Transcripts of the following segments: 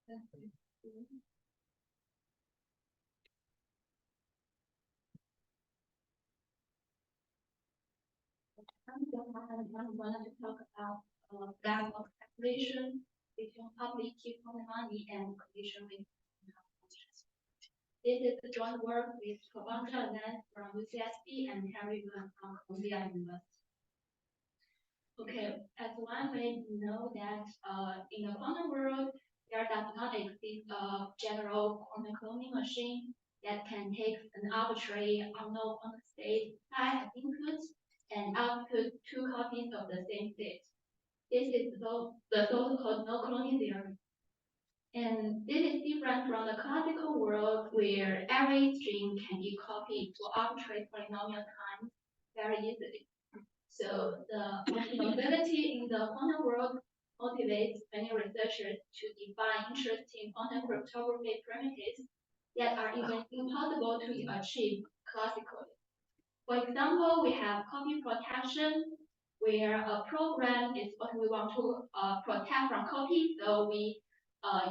I'm going to talk about graph of calculation between public key quantum money and condition with functions. This is a joint work with Xiaoyang Dong from UCSB and Harry Wen from Columbia University. Okay, as one may know that in the quantum world, there does not exist a general quantum cloning machine that can take an arbitrary unknown quantum state as input and output two copies of the same state. This is the so-called no cloning theory. And this is different from the classical world where every string can be copied to arbitrary polynomial times very easily. So the mobility in the quantum world motivates many researchers to define interesting quantum cryptography primitives that are even impossible to achieve classically. For example, we have copy protection, where a program is what we want to protect from copy, so we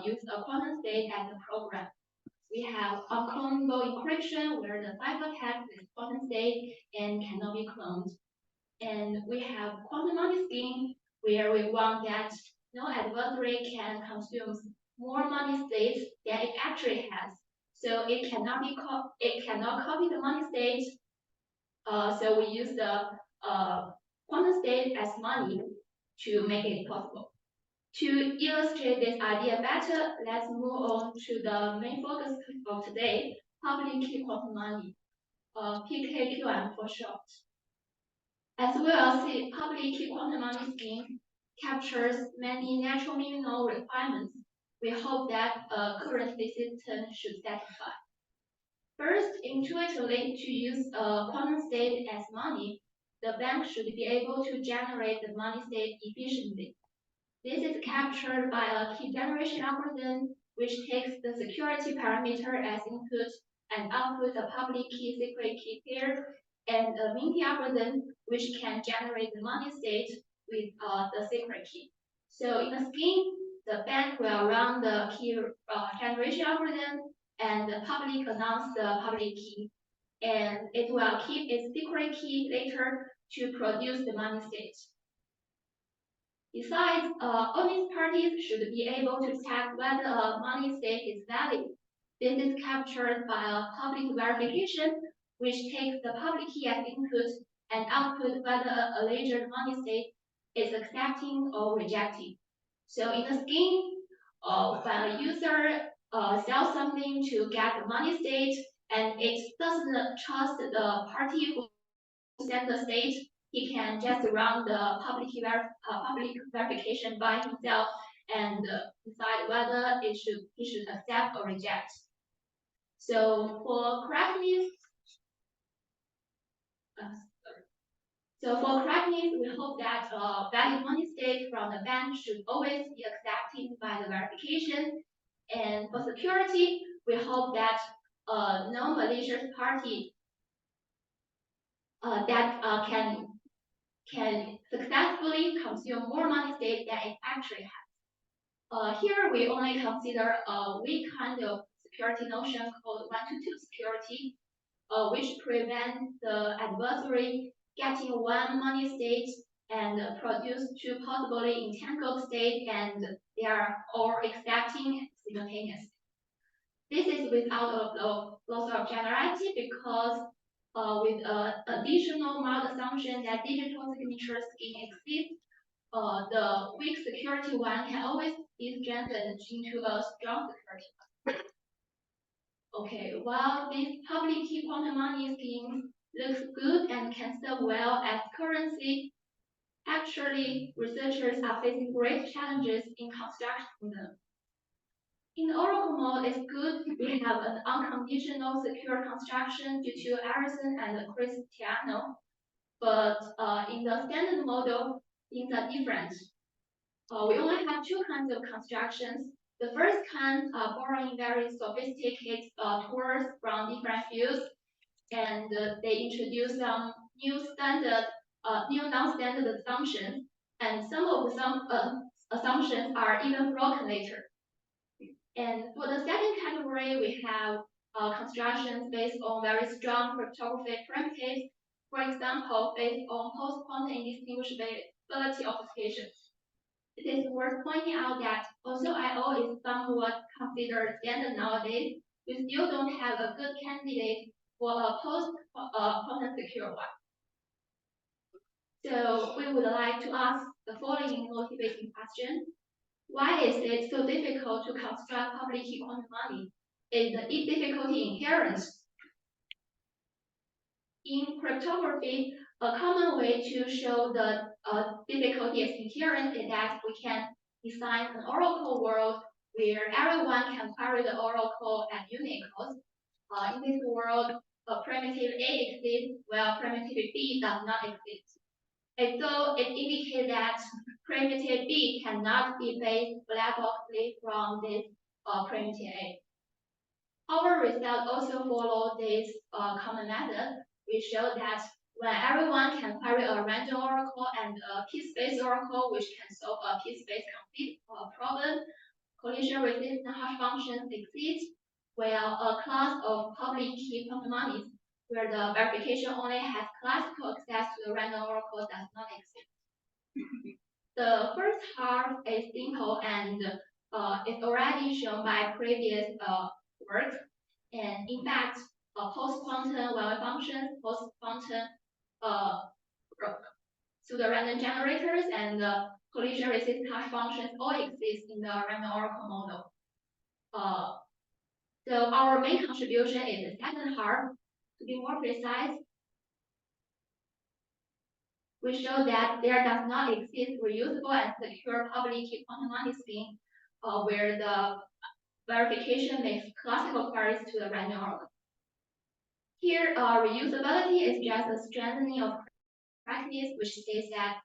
use a quantum state as a program. We have unclonable encryption, where the ciphertext is quantum state and cannot be cloned. And we have quantum money scheme, where we want that no adversary can consume more money states than it actually has. So it cannot copy the money state. So we use the quantum state as money to make it possible. To illustrate this idea better, let's move on to the main focus of today, public key quantum money, PKQM for short. As we will see, public key quantum money scheme captures many natural minimal requirements we hope that a currency system should satisfy. First, intuitively, to use a quantum state as money, the bank should be able to generate the money state efficiently. This is captured by a key generation algorithm, which takes the security parameter as input and outputs a public key secret key pair, and a minting algorithm, which can generate the money state with the secret key. So in the scheme, the bank will run the key generation algorithm, and the public announce the public key, and it will keep its secret key later to produce the money state. Besides, all these parties should be able to check whether a money state is valid. This is captured by a public verification, which takes the public key as input and output whether a ledger money state is accepting or rejecting. So in the scheme, when a user sells something to get the money state and it doesn't trust the party who sent the state, he can just run the public verification by himself and decide whether he should accept or reject. So for correctness, we hope that valid money state from the bank should always be accepted by the verification. And for security, we hope that no malicious party that can successfully consume more money state than it actually has. Here we only consider a weak kind of security notion called 1-to-2 security, which prevents the adversary getting one money state and produce two possibly entangled states, and they are all accepting simultaneously. This is without a loss of generality because with additional mild assumption that digital signature scheme exists, the weak security one can always be strengthened into a strong security one. Okay, while this public key quantum money scheme looks good and can serve well as currency, actually researchers are facing great challenges in constructing them. In the Oracle mode, it's good we have an unconditional secure construction due to Arison and Cristiano, but in the standard model, things are different. We only have two kinds of constructions. The first kind are borrowing very sophisticated tools from different fields, and they introduce some new non-standard assumptions, and some of the assumptions are even broken later. And for the second category, we have constructions based on very strong cryptography primitives. For example, based on post-quantum indistinguishability obfuscation. It is worth pointing out that although I/O is somewhat considered standard nowadays, we still don't have a good candidate for a post-quantum secure one. So we would like to ask the following motivating question. Why is it so difficult to construct public key quantum money? Is the difficulty inherent? In cryptography, a common way to show the difficulty is inherent is that we can design an oracle world where everyone can query the oracle at Unicode. In this world, primitive A exists while primitive B does not exist. And so it indicates that primitive B cannot be based black boxly from this primitive A. Our result also follow this common method. We show that when everyone can query a random oracle and a piece-based oracle, which can solve a piece-based complete problem, collision-resistant hash functions exist, while a class of public key quantum monies where the verification only has classical access to the random oracle does not exist. The first half is simple and it's already shown by previous work. And in fact, post-quantum wave functions, post-quantum pseudo-random generators, and collision-resistant hash functions all exist in the random oracle model. So our main contribution is the second half. To be more precise, we show that there does not exist reusable and secure public key quantum money scheme where the verification makes classical queries to the random oracle. Here, reusability is just a strengthening of practice, which says that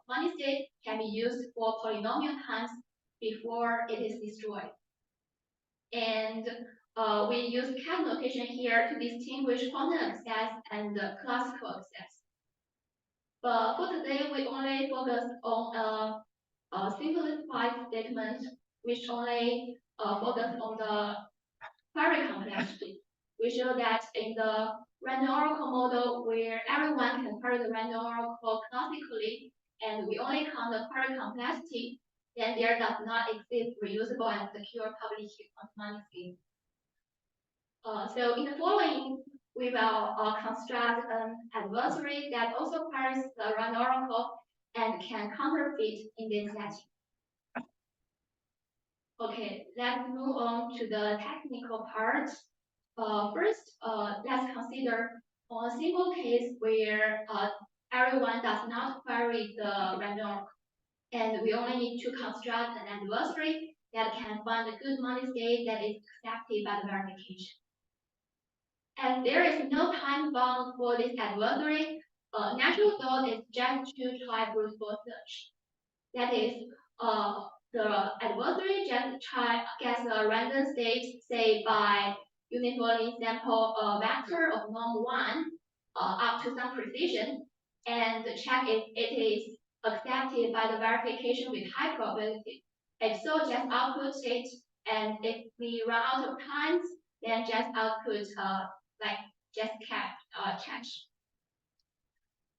money state can be used for polynomial times before it is destroyed. And we use cat notation here to distinguish quantum access and classical access. But for today, we only focus on a simplified statement, which only focus on the query complexity. We show that in the random oracle model, where everyone can query the random oracle classically, and we only count the query complexity, then there does not exist reusable and secure public key quantum money scheme. So in the following, we will construct an adversary that also queries the random oracle and can counterfeit in this setting. Okay, let's move on to the technical part. First, let's consider a simple case where everyone does not query the random oracle, and we only need to construct an adversary that can find a good money state that is accepted by the verification. And there is no time bound for this adversary. Natural thought is just to try brute force search. That is, the adversary just gets a random state, say by uniformly sample a vector of norm 1 up to some precision, and check if it is accepted by the verification with high probability. If so, just output it, and if we run out of times, then just output just check.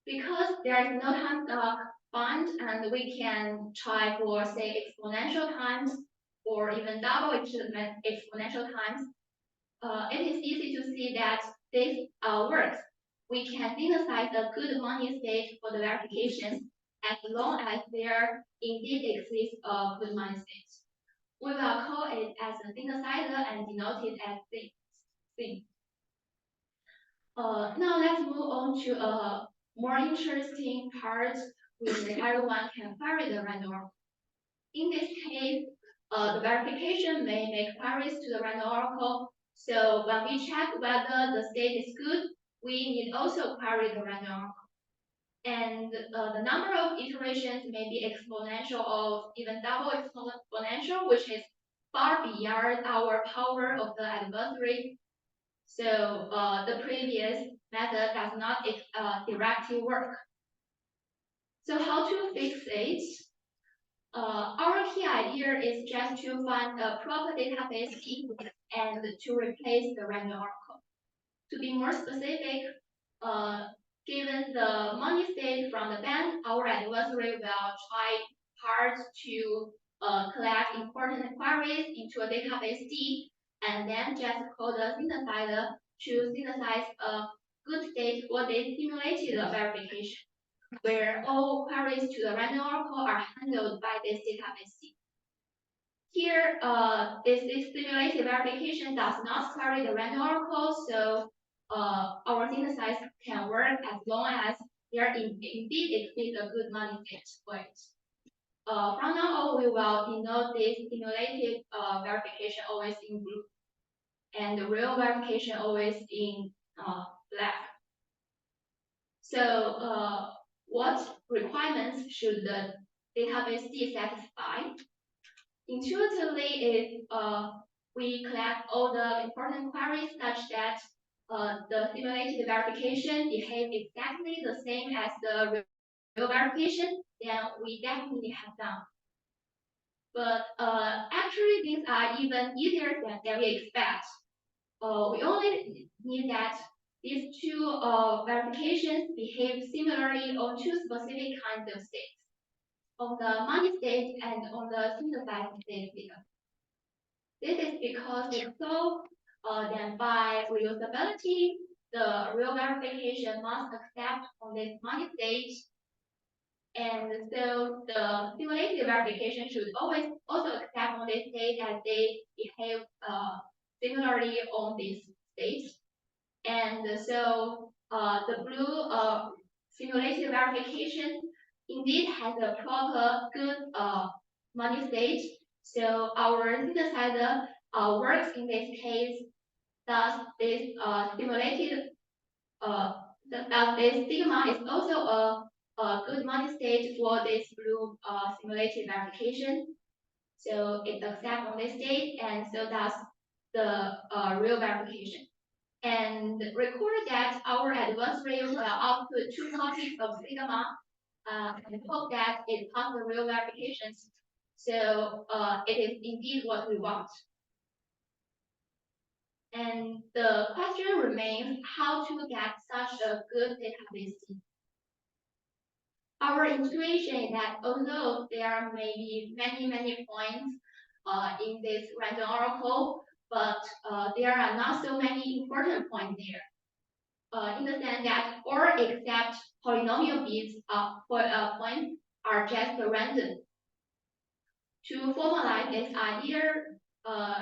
Because there is no time bound, and we can try for say exponential times or even double exponential times. It is easy to see that this works. We can synthesize a good money state for the verification as long as there indeed exists a good money state. We will call it as a synthesizer and denote it as thing. Now let's move on to a more interesting part where everyone can query the random oracle. In this case, the verification may make queries to the random oracle. So when we check whether the state is good, we need also query the random oracle. And the number of iterations may be exponential or even double exponential, which is far beyond our power of the adversary. So the previous method does not directly work. So how to fix it? Our key idea is just to find a proper database key and to replace the random oracle. To be more specific, given the money state from the bank, our adversary will try hard to collect important queries into a database D and then just code the synthesizer to synthesize a good state for this simulated verification, where all queries to the random oracle are handled by this database D. Here, this simulated verification does not query the random oracle, so our synthesizer can work as long as there indeed exists a good money state for it. From now on, we will denote this simulated verification always in blue, and the real verification always in black. So, what requirements should the database D satisfy? Intuitively, if we collect all the important queries such that the simulated verification behaves exactly the same as the real verification, then we definitely have done. But actually, these are even easier than we expect. We only need that these two verifications behave similarly on two specific kinds of states, on the money state and on the synthesized state data. This is because it's so that by reusability, the real verification must accept on this money state. And so the simulated verification should always also accept on this state as they behave similarly on this state. And so the blue simulated verification indeed has a proper good money state. So our synthesizer works in this case. Thus, this simulated this sigma is also a good money state for this blue simulated verification. So it accepts on this state, and so does the real verification. And record that our adversary will output two copies of sigma and hope that it passes the real verifications. So it is indeed what we want. And the question remains how to get such a good database. Our intuition is that although there may be many points in this random oracle, but there are not so many important points there. In the sense that all except polynomial bits points are just random. To formalize this idea,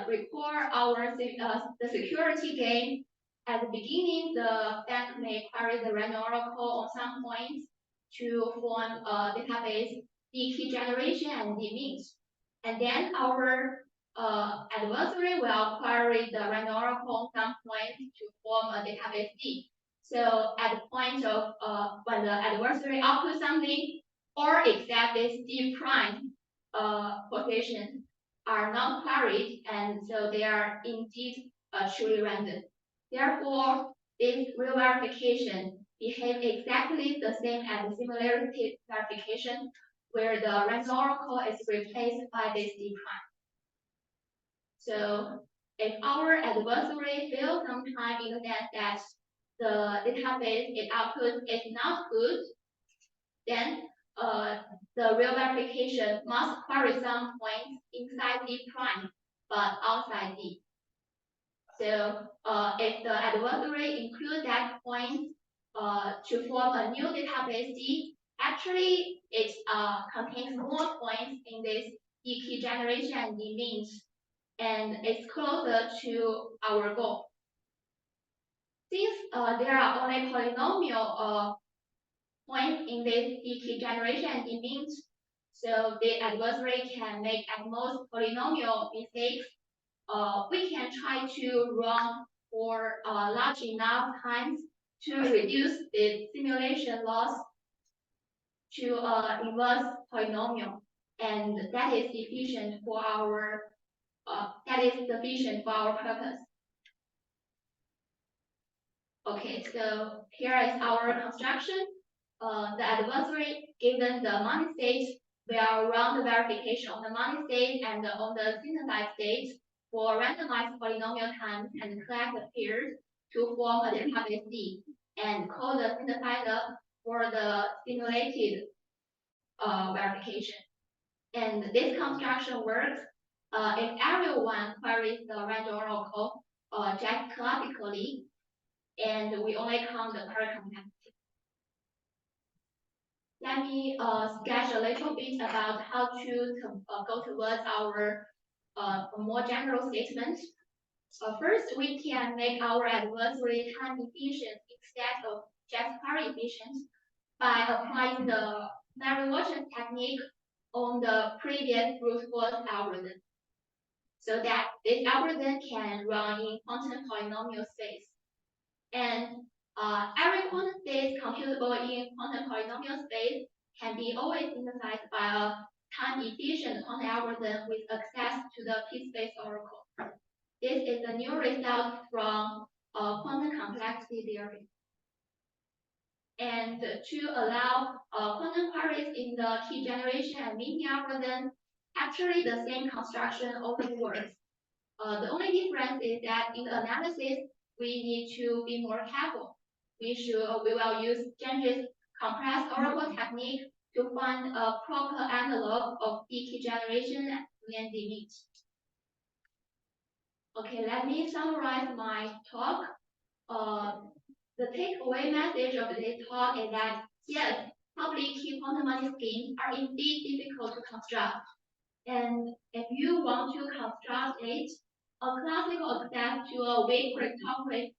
record our the security game. At the beginning, the bank may query the random oracle on some points to form a database D key generation and D means. And then our adversary will query the random oracle on some points to form a database D. So at the point of when the adversary outputs something, or except this D prime position are not queried, and so they are indeed truly random. Therefore, this real verification behaves exactly the same as the similarity verification, where the random oracle is replaced by this D prime. So if our adversary fails sometime in the sense that the database it outputs is not good, then the real verification must query some points inside D prime, but outside D. So if the adversary includes that point to form a new database D, actually it contains more points in this D key generation and D means, and it's closer to our goal. Since there are only polynomial points in this D key generation and D means, so the adversary can make at most polynomial mistakes. We can try to run for large enough times to reduce the simulation loss to inverse polynomial, and that is sufficient for our purpose. Okay, so here is our construction. The adversary, given the money state, will run the verification on the money state and on the synthesized state for randomized polynomial times and collect the pairs to form a database D and call the synthesizer for the simulated verification. And this construction works if everyone queries the range oracle just classically, and we only count the query complexity. Let me sketch a little bit about how to go towards our more general statement. First, we can make our adversary time efficient instead of just query efficient by applying the Merrill-Watson technique on the previous brute force algorithm, so that this algorithm can run in quantum polynomial space. And every quantum space computable in quantum polynomial space can be always synthesized by a time-efficient quantum algorithm with access to the p-space oracle. This is a new result from quantum complexity theory. And to allow quantum queries in the key generation and meaning algorithm, actually the same construction also works. The only difference is that in the analysis, we need to be more careful. We will use Gengis compressed oracle technique to find a proper analog of D key generation and D meet. Okay, let me summarize my talk. The takeaway message of this talk is that yes, public key quantum money schemes are indeed difficult to construct. And if you want to construct it, a classical access to a weak cryptography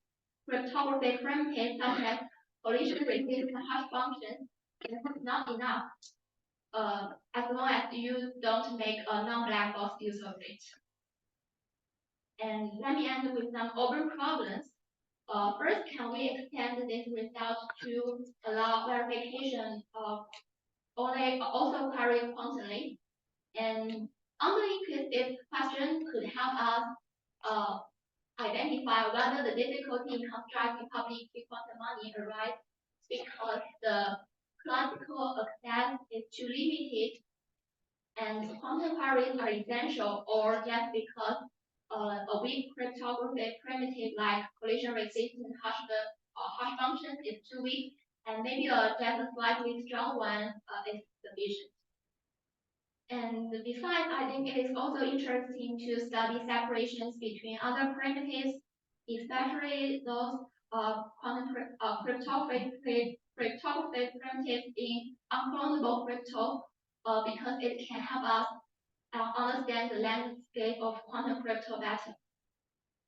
primitive such as collision resistant hash function is not enough, as long as you don't make a non-black box use of it. And let me end with some open problems. First, can we extend this result to allow verification of also query quantumly? And unlinked question could help us identify whether the difficulty in constructing public key quantum money arises because the classical access is too limited and quantum queries are essential, or just because a weak cryptography primitive like collision resistant hash function is too weak, and maybe just a slightly strong one is sufficient. And besides, I think it is also interesting to study separations between other primitives, especially those quantum cryptography primitives in unclonable crypto, because it can help us understand the landscape of quantum crypto better.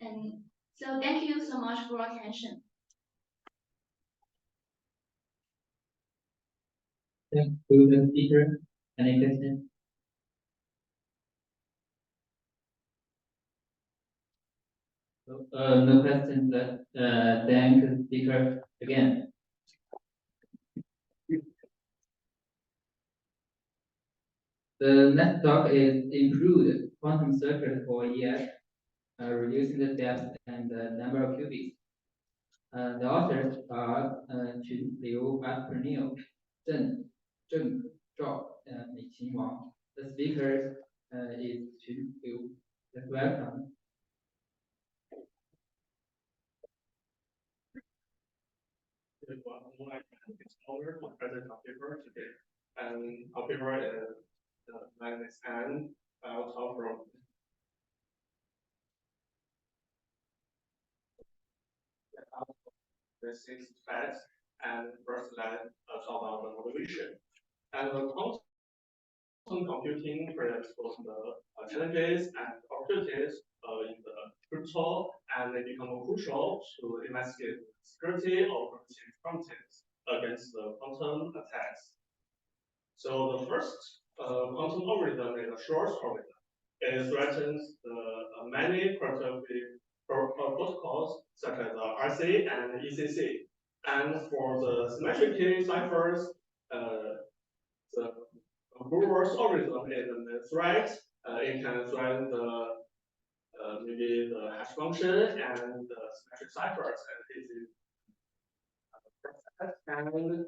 And so thank you so much for your attention. Thank you, the speaker. Any questions? No questions. Thank the speaker again. The next talk is improved quantum circuit for ES, reducing the depth and the number of qubits. The authors are Qun Liu, Arthur Neal, Zheng Zhao, Meiqin Wang. The speaker is Qun Liu. Welcome. It's over to present our paper today. And our paper is and I'll talk from the 6 facts, and first let's talk about the motivation. And the quantum computing presents both the challenges and opportunities in the crypto, and they become crucial to investigate the security of primitives against the quantum attacks. So the first quantum algorithm is a short algorithm. It threatens the many cryptography protocols such as RC and ECC. And for the symmetric key ciphers, the Brewer's algorithm is a threat. It can threaten the maybe the hash function and the symmetric ciphers and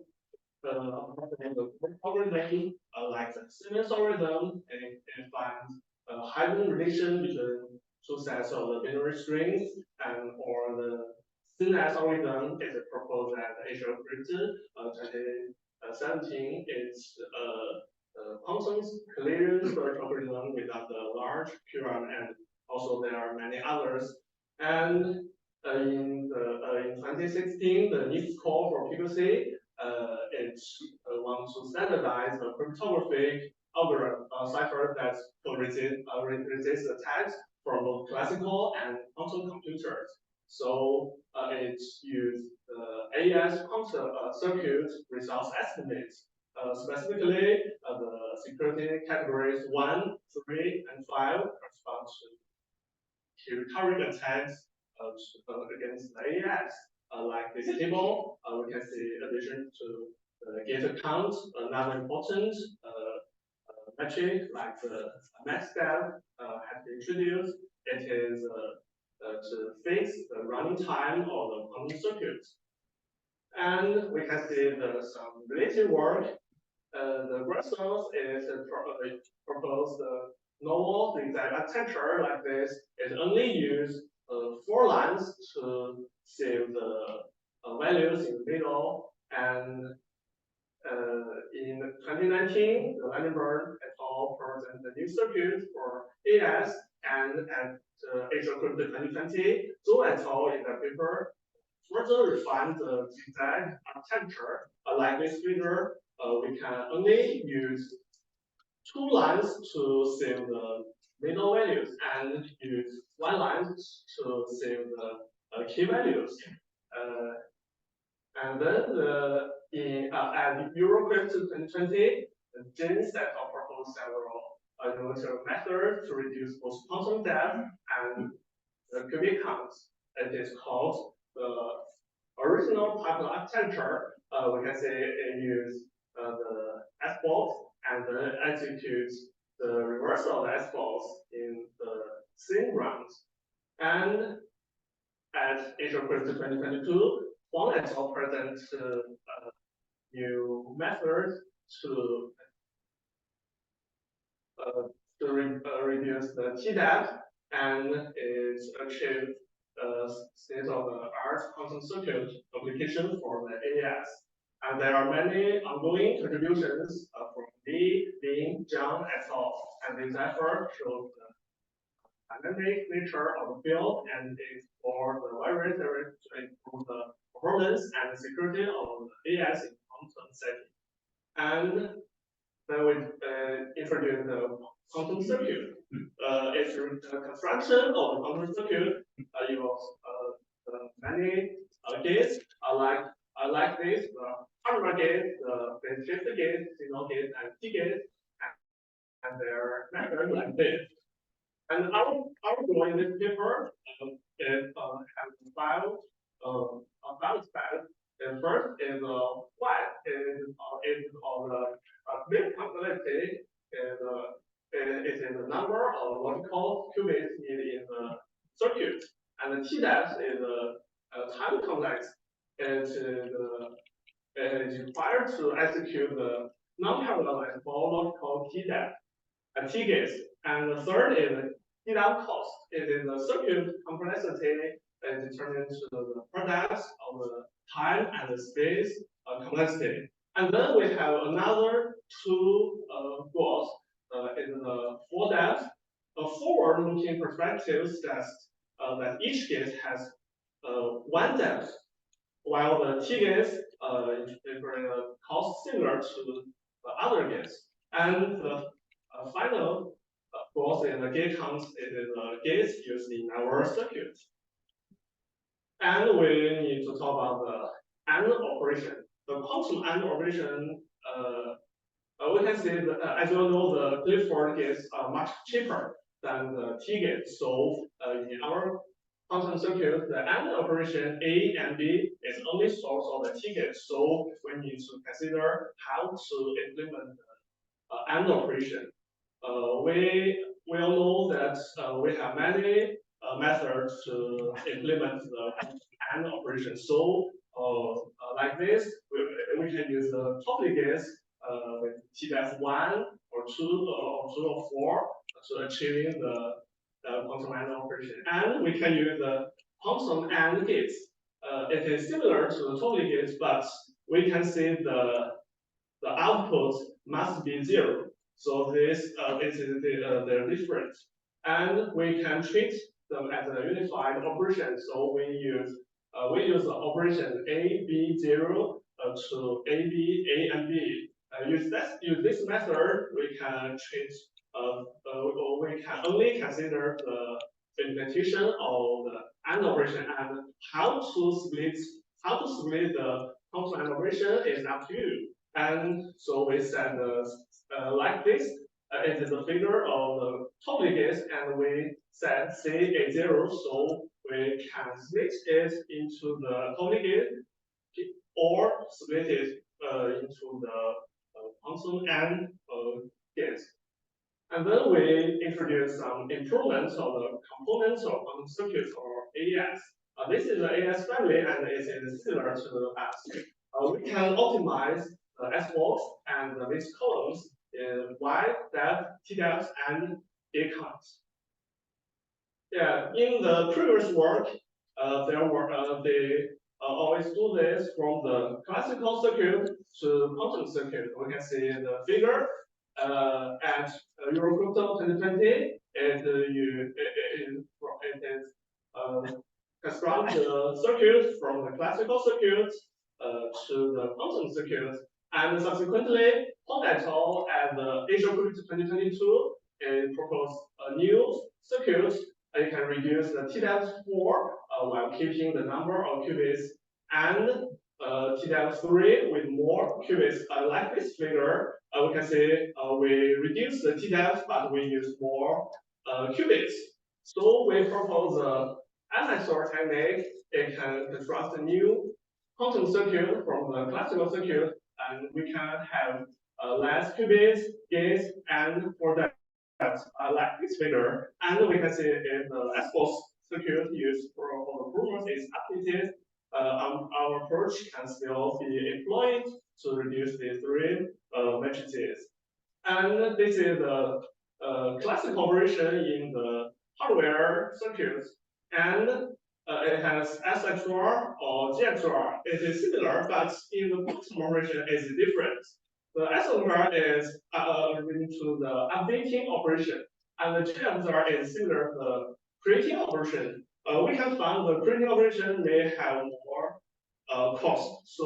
algorithm, like the Siemens algorithm, it finds a hidden relation between two sets of the binary strings, and or the CNS algorithm is proposed at Asiacrypt 2017. It's quantum clear storage algorithm without the large QRAM, and also there are many others. And in 2016, the NIST call for PQC it wants to standardize the cryptography algorithm cipher that could resist attacks from both classical and quantum computers. So it used the AES quantum circuit results estimates. Specifically, the security categories 1, 3, and 5 correspond to recurring attacks against the AES. Like this table, we can see addition to the gate count, another important metric like the max step has been introduced. It is to fix the running time of the quantum circuit. And we can see some related work. The Brussels is proposed novel zigzag architecture like this. It only use 4 lines to save the values in the middle. And in 2019, the Vandenberg et al. Presented the new circuit for AS, and at Asiacrypt 2020, Zhou et al. In their paper further refined the zigzag architecture. Like this figure, we can only use 2 lines to save the middle values and use 1 line to save the key values. And then at Eurocrypt 2020, James et al. Proposed several innovative methods to reduce both quantum depth and the cubic counts. It is called the original pipeline architecture. We can say it uses the S-box and then executes the reversal of the S-box in the same rounds. And at Asiacrypt 2022, Huang et al. Present new methods to reduce the T-depth, and it achieved state-of-the-art quantum circuit application for the AES. And there are many ongoing contributions from Li, Lin, Zhang et al. And this effort shows the dynamic nature of the field and explore the various areas to improve the performance and security of the AES in quantum setting. And then we introduce the quantum circuit. It's the construction of the quantum circuit involves many gates, like this, the hardware gate, the phase shift gate, signal gate, and T gate, and their method like this. And our goal in this paper is have 5 aspects. The first is what is called bit complexity. It is the number of logical qubits needed in the circuit, and the T-depth is time complex. It is required to execute the non-parallelizable logical T-depth and T-gates. And the third is T-depth cost. It is the circuit complexity determined to the products of the time and the space complexity. And then we have another 2 goals. In the 4 depth, a forward-looking perspective suggests that each gate has 1 depth, while the T gates cost similar to the other gates. And the final goal in the gate count is the gates used in our circuit. And we need to talk about the AND operation. The quantum AND operation, we can see that, as you all know, the Clifford gates are much cheaper than the T gates. So in our quantum circuit, the AND operation A and B is only source of the T gate. So we need to consider how to implement the AND operation. We all know that we have many methods to implement the AND operation. So like this, we can use the totally gates with TDF1 or 2 or 4 to achieving the quantum AND operation. And we can use the quantum AND gates. It is similar to the totally gates, but we can see the output must be 0. So this is the difference. And we can treat them as a unified operation. So we use the operation A, B, 0 to A, B, A, and B. Use this method, we can treat, we can only consider the implementation of the AND operation, and how to split the quantum AND operation is up to you. And so we said like this. It is a figure of the totally gates, and we set C a 0, so we can split it into the totally gate or split it into the quantum AND gates. And then we introduce some improvements of the components of quantum circuits, or AES. This is the AES family, and it is similar to us. We can optimize the S-box and the mixed columns in Y depth, T depth, and gate counts. Yeah, in the previous work, they always do this from the classical circuit to quantum circuit. We can see the figure at Eurocrypto 2020. Construct the circuit from the classical circuit to the quantum circuit, and subsequently, Hong et al. At the Asiacrypt 2022 proposed a new circuit. You can reduce the T depth 4 while keeping the number of qubits, and T depth 3 with more qubits. Like this figure, we can see we reduce the T depth, but we use more qubits. So we propose a XOR technique. It can construct a new quantum circuit from the classical circuit, and we can have less qubits, gates, and more depth. Like this figure, and we can see if the S-box circuit used for the proofs is updated, our approach can still be employed to reduce the 3 matrices. And this is the classic operation in the hardware circuits, and it has SXOR or GXOR. It is similar, but in the quantum operation, it is different. The SXOR is related to the updating operation, and the GXOR is similar to the creating operation. We can find the creating operation may have more cost. So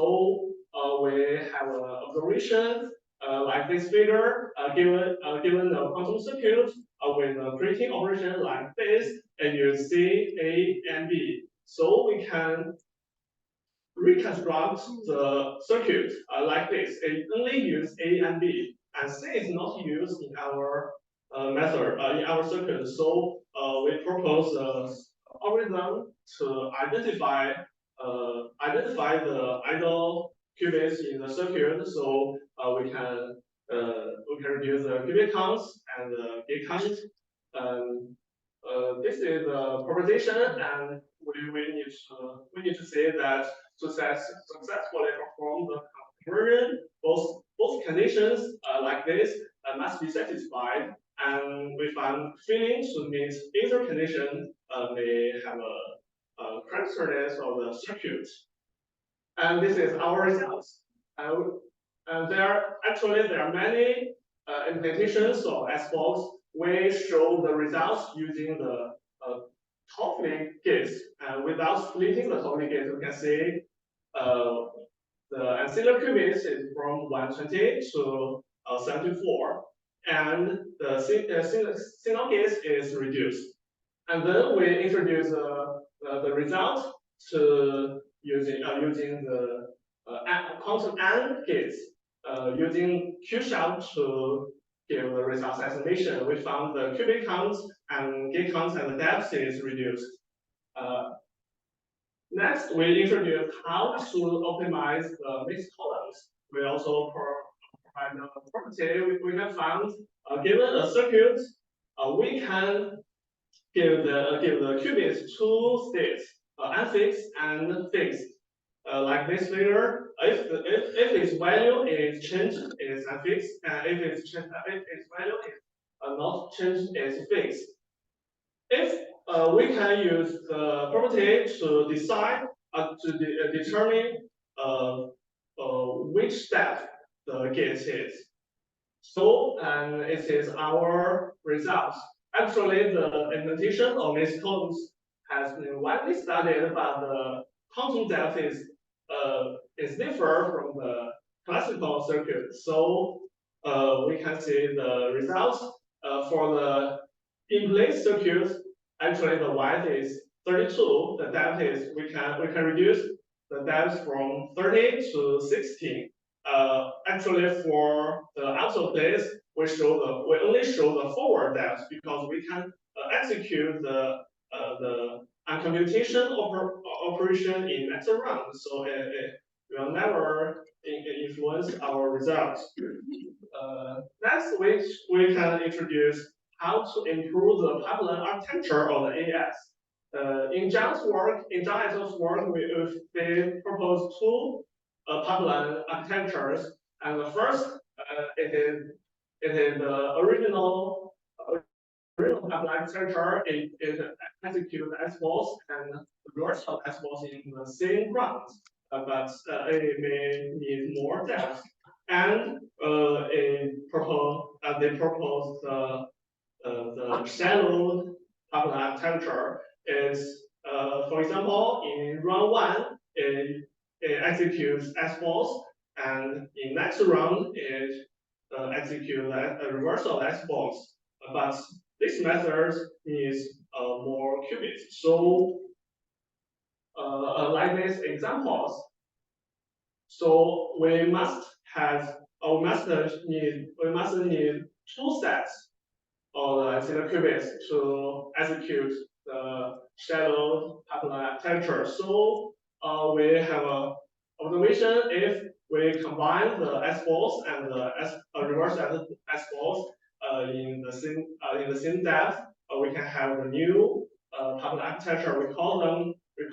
we have an observation like this figure given the quantum circuit with a creating operation like this, and you see A and B. So we can reconstruct the circuit like this. It only use A and B, and C is not used in our method, in our circuit. So we propose an algorithm to identify the idle qubits in the circuit. So we can reduce the qubit counts and the gate count. This is the proposition, and we need to say that to successfully perform the conversion, both conditions like this must be satisfied, and we find filling to meet either condition may have a characteristics of the circuit. And this is our results. There are many implementations of S-box. We show the results using the totally gates, and without splitting the totally gates, we can see the ancillary qubits is from 120 to 74, and the single gates is reduced. And then we introduce the result to using the quantum AND gates, using Q-sharp to give the results estimation. We found the qubit counts and gate counts and the depth is reduced. Next, we introduce how to optimize the mixed columns. We also provide the property we have found. Given a circuit, we can give the qubits 2 states, unfixed and fixed. like this figure, if its value is changed, it is fixed, and if its value is not changed, it is fixed. If we can use the property to decide determine which step the gate is. So, and it is our results. Actually, the implementation of these codes has been widely studied, but the quantum depth is different from the classical circuit. So, we can see the results for the in-place circuit. Actually, the width is 32. The depth is we can reduce the depth from 30 to 16. Actually, for the outer place, we only show the forward depth because we can execute the computation operation in next round, so it will never influence our results. Next, we can introduce how to improve the pipeline architecture of the AES. In John et al.'s work, they propose two pipeline architectures, and the first it is the original pipeline architecture. It executes SBOS and reverse of SBOS in the same round, but it may need more depth. And they propose the shallow pipeline architecture is, for example, in round one, it executes SBOS, and in next round, it executes a reversal SBOS. But this method needs more qubits. So, like these examples, so we must need two sets of the single qubits to execute the shallow pipeline architecture. So we have a observation if we combine the SBOS and the reverse SBOS in the same depth, we can have the new pipeline architecture. We call them the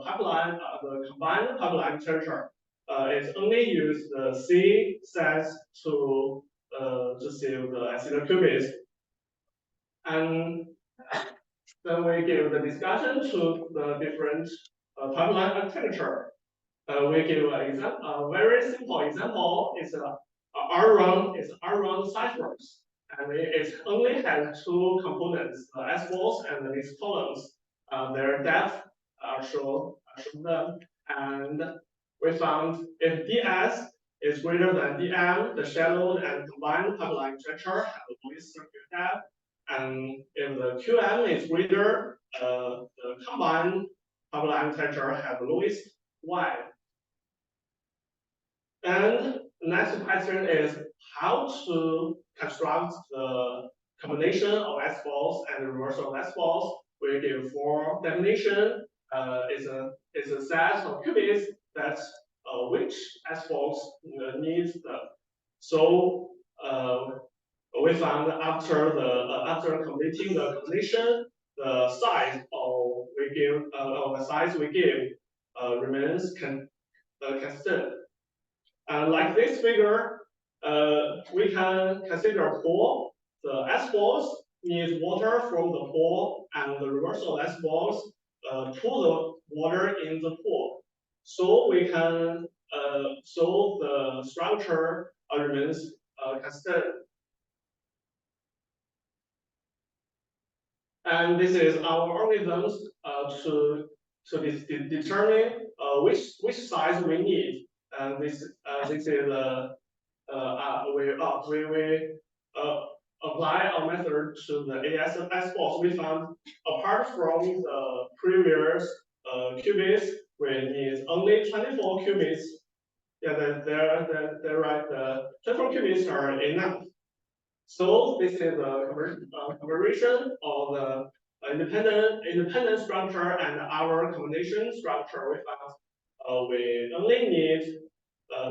pipeline, the combined pipeline architecture. It only use the C sets to save the single qubits. And then we give the discussion to the different pipeline architecture. We give an example, a very simple example is R-round ciphers, and it only has two components, the SBOS and these columns. Their depth are shown them, and we found if DS is greater than DM, the shallow and combined pipeline architecture have the lowest circuit depth. And if the QM is greater, the combined pipeline architecture has the lowest Y. And the next question is how to construct the combination of SBOS and the reversal of SBOS. We give four definition. Is a set of qubits that which SBOS needs the. So we found after completing the combination, the size we give remains constant. Like this figure, we can consider pool. The SBOS needs water from the pool, and the reversal SBOS pull the water in the pool. So we can so the structure remains constant. And this is our algorithms to determine which size we need. And this is we apply our method to the AES SBOS. We found apart from the previous qubits, we need only 24 qubits. Yeah, they're right. The 24 qubits are enough. So this is the conversion of the independent structure and our combination structure. We found we only need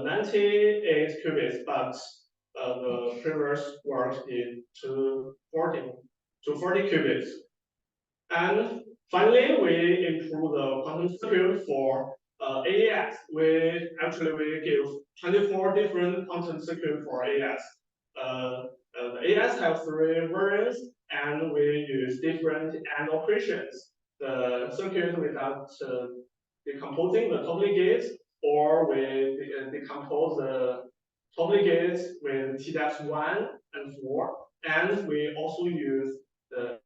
98 qubits, but the previous work did 240 qubits. And finally, we improve the quantum circuit for AES, we give 24 different quantum circuits for AES. The AES have 3 variants, and we use different AND operations. The circuit without decomposing the totally gates, or we decompose the totally gates with T-depth 1 and 4, and we also use the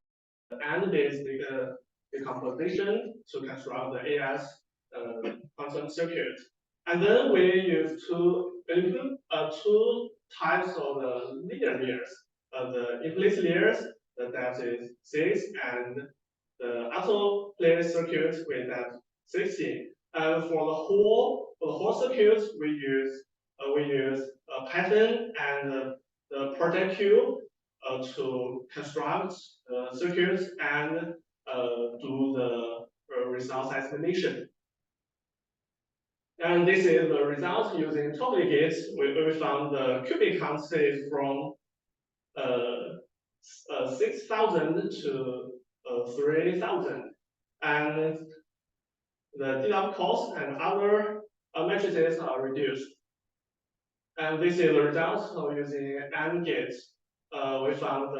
AND-based decomposition to construct the AES quantum circuit. And then we use two types of the linear layers. The in-place layers, the depth is 6, and the auto-place circuit with depth 16. And for the whole circuit, we use a pattern and the project cube to construct the circuits and do the results estimation. And this is the result using totally gates. We found the qubit count is from 6,000 to 3,000, and the DDAP cost and other matrices are reduced. And this is the result of using AND gates. We found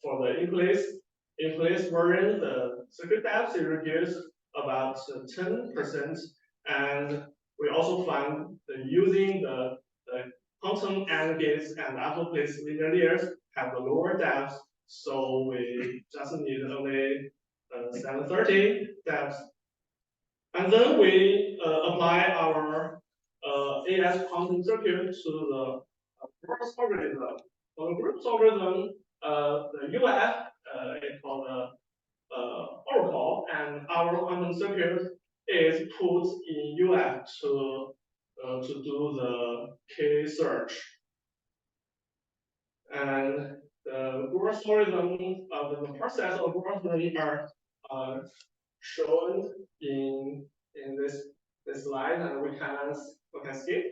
for the in-place variant, the circuit depth is reduced about 10%, and we also found that using the quantum AND gates and auto-place linear layers have a lower depth, so we just need only 730 depth. And then we apply our AES quantum circuit to the Gross algorithm. For the Gross algorithm, the UF is called oracle, and our quantum circuit is put in UF to do the K search. And the Gross algorithm, the process of Gross algorithm are shown in this slide, and we can skip.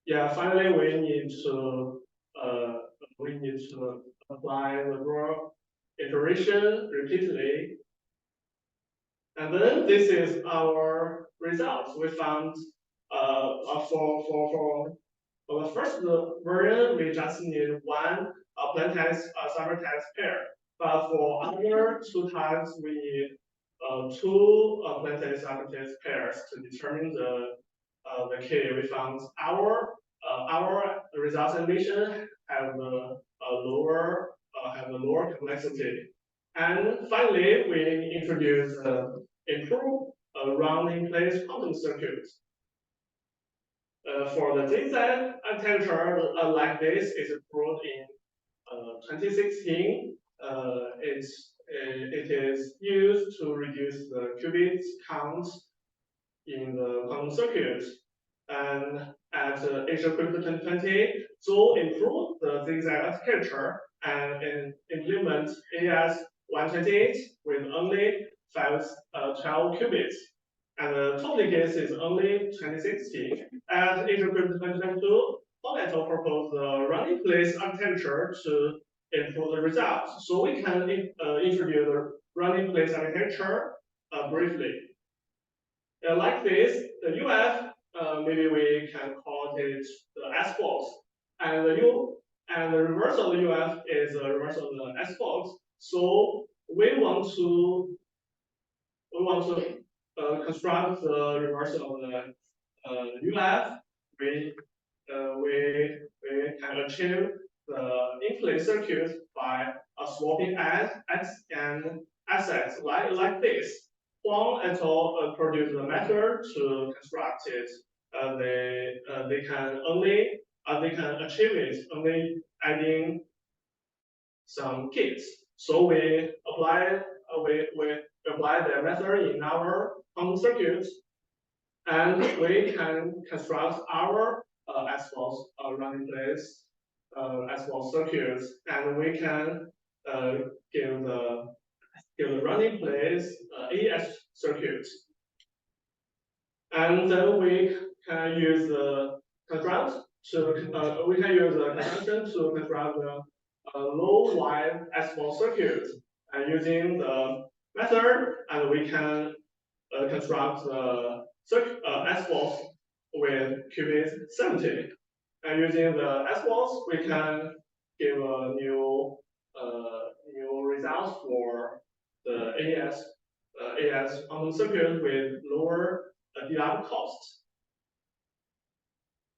Yeah, finally we need to apply the raw iteration repeatedly. And then this is our results. We found for the first version, we just need one plain text ciphertext pair. But for other 2 types, we need 2 plain text ciphertext pairs to determine the K. We found our results animation have a lower complexity. And finally, we introduce improved round-in-place quantum circuits. For the zigzag architecture like this is approved in 2016. It is used to reduce the qubit count in the quantum circuit. And at Asiacrypt 2020, Zhou improved the zigzag architecture and implement AES 128 with only 12 qubits. And the total case is only 2060. At Asiacrypt 2022, Poleto proposed the running place architecture to improve the results. So we can introduce the running place architecture briefly. Like this, the UF, maybe we can call it the S box, and the reverse of the UF is the reverse of the S box. So we want to construct the reverse of the UF. We can achieve the in-place circuit by swapping X and SS like this. Huang et al. Produced a method to construct it. They can achieve it only adding some kits. So we apply the method in our quantum circuits, and we can construct our S-box running place S-box circuits, and we can give the running place AES circuit. And then we can use the conjunction to construct the low wide S-box circuit, and using the method, and we can construct the S-balls with qubits 70. And using the S-balls, we can give a new results for the AS quantum circuit with lower DRAM costs.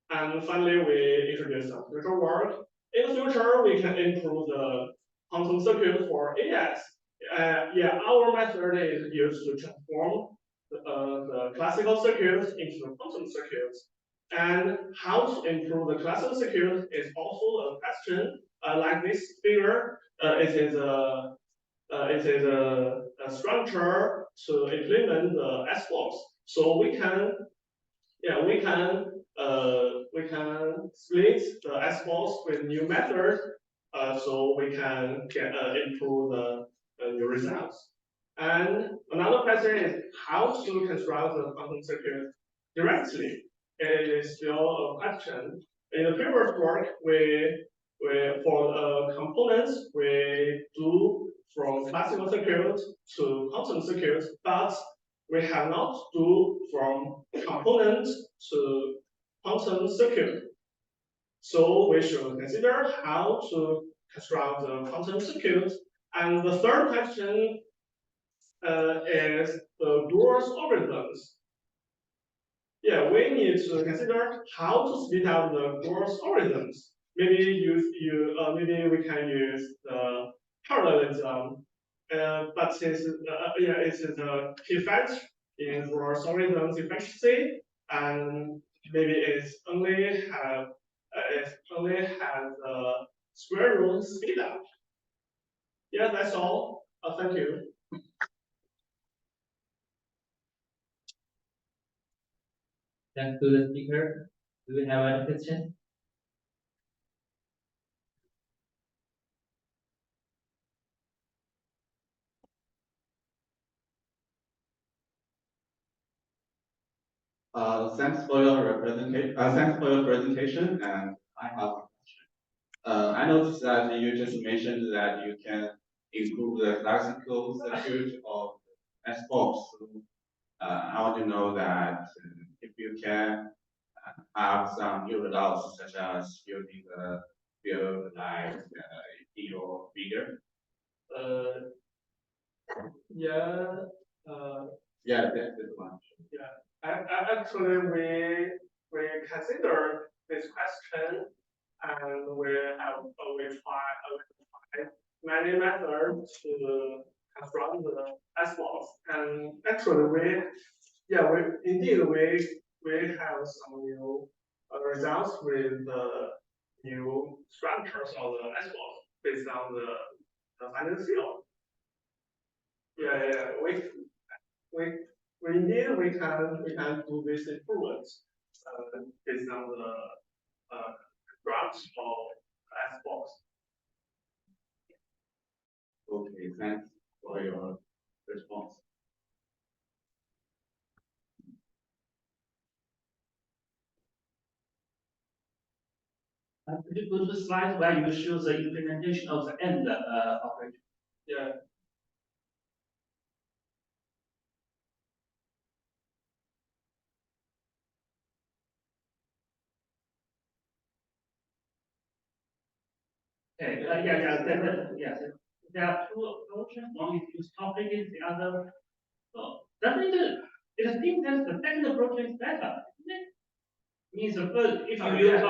And finally, we introduce some future work. In the future, we can improve the quantum circuit for AS. Our method is used to transform the classical circuits into quantum circuits. And how to improve the classical circuit is also a question. Like this figure, it is a structure to implement the S-blocks. So we can split the S-balls with new methods, so we can improve the new results. And another question is how to construct the quantum circuit directly. It is still a question. In the previous work, we for components we do from classical circuits to quantum circuits, but we have not do from component to quantum circuit. So we should consider how to construct the quantum circuit. And the third question is the Gauss algorithms. We need to consider how to speed up the Gauss algorithms. Maybe maybe we can use the parallelism, but since it is a key factor in Gauss algorithms efficiency, and maybe it only has a square root speed up. That's all. Thank you. Thanks to the speaker. Do we have any questions? Thanks for your presentation, and I have a question. I noticed that you just mentioned that you can improve the classical circuit of S-box. I want to know that if you can have some new results, such as using the field like in your figure. That's the one. Actually, we consider this question, and we try many methods to construct the S-blocks. And actually, we have some new results with the new structures of the S-blocks based on the final field. We can do this improvements based on the branch of S-box. Okay, thanks for your response. Could you go to the slide where you show the implementation of the end operation? Okay. There are two approaches. One is use complicated, the other. So definitely, it seems that the second approach is better, isn't it? Means the first, if you use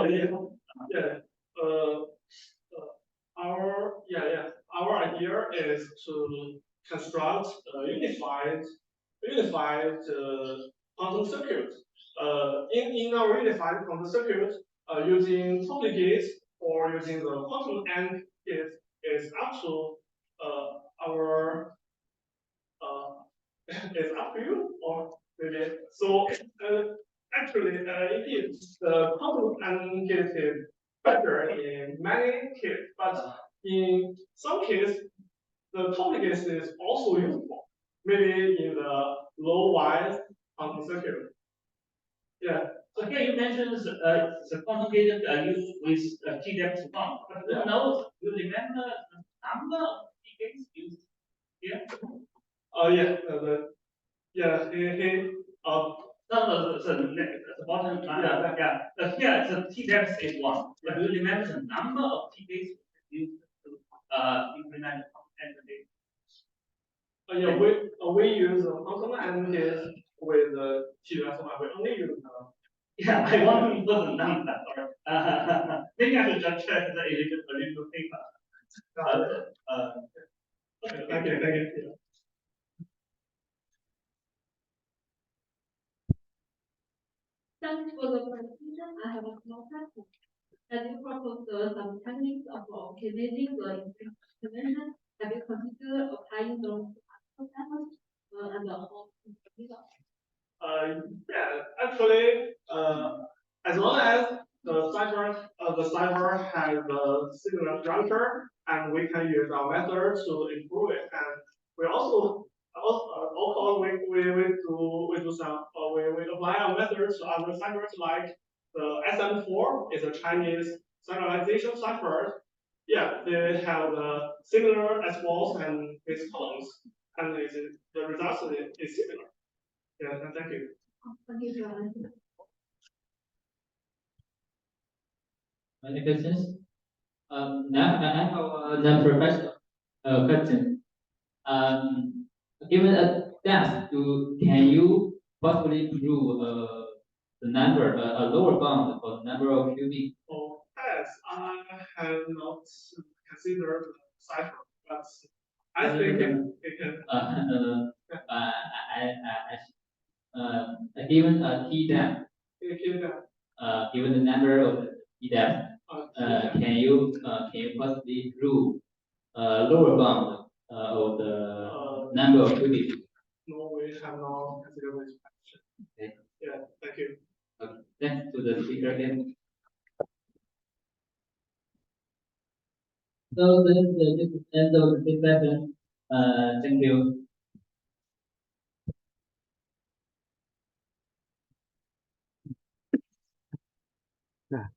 our idea is to construct a unified quantum circuit. In our unified quantum circuit, using total gates or using the quantum AND gate is up to our it's up to you, or maybe so. Actually, indeed, the quantum AND gate is better in many cases, but in some cases, the total gate is also useful. Maybe in the low wise quantum circuit. So here you mentioned the quantum gate used with T depth 1. But you remember the number of T gates used here? Yeah, he, No, the bottom line. Here, the T depth is 1. But do you remember the number of T gates used to implement entity? yeah, we use the functional entities with the TUS1. We only use Yeah, I want to impose a number. Maybe I should just check the original paper. Okay, thank you. Thanks for the presentation. I have a small question. As you proposed some techniques of optimizing the implementation, have you considered applying those methods and the whole result? Yeah, actually, as long as the cipher has a similar structure, and we can use our method to improve it, and we also we do some we apply our methods to other ciphers like the SM4 is a Chinese centralization cipher. Yeah, they have similar S-balls and base columns, and the results is similar. Yeah, and thank you. Thank you, John. Any questions? Now I have a non-professional question. Given a task, can you possibly prove the number, a lower bound for the number of qubits? Oh, yes, I have not considered cipher, but I think it can. Given a t depth, given the number of t depth, can you possibly prove lower bound of the number of qubits? No, we have not considered this question. Okay. Yeah, thank you. Okay. Thanks to the speaker again. So this is the end of the session. Thank you. Yeah.